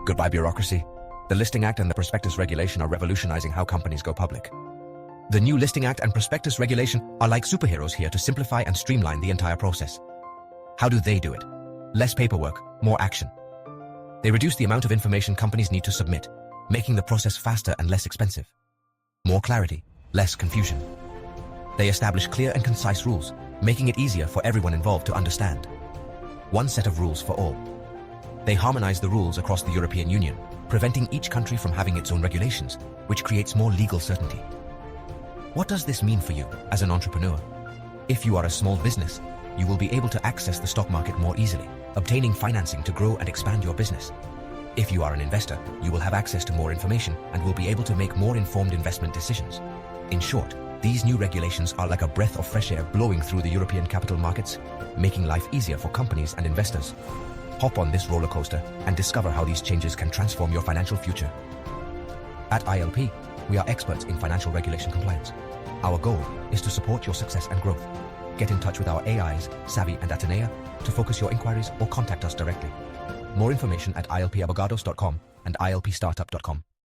Goodbye, bureaucracy. The Listing Act and the Prospectus Regulation are revolutionizing how companies go public. The new Listing Act and Prospectus Regulation are like superheroes here to simplify and streamline the entire process. How do they do it? Less paperwork, more action. They reduce the amount of information companies need to submit, making the process faster and less expensive. More clarity, less confusion. They establish clear and concise rules, making it easier for everyone involved to understand. One set of rules for all. They harmonize the rules across the European Union, preventing each country from having its own regulations, which creates more legal certainty. What does this mean for you as an entrepreneur? If you are a small business, you will be able to access the stock market more easily, obtaining financing to grow and expand your business. If you are an investor, you will have access to more information and will be able to make more informed investment decisions. In short, these new regulations are like a breath of fresh air blowing through the European capital markets, making life easier for companies and investors. Hop on this roller coaster and discover how these changes can transform your financial future. At ILP, we are experts in financial regulation compliance. Our goal is to support your success and growth. Get in touch with our AIs, Savvy and Atenea, to focus your inquiries or contact us directly. More information at ilpabogados.com and ilpstartup.com.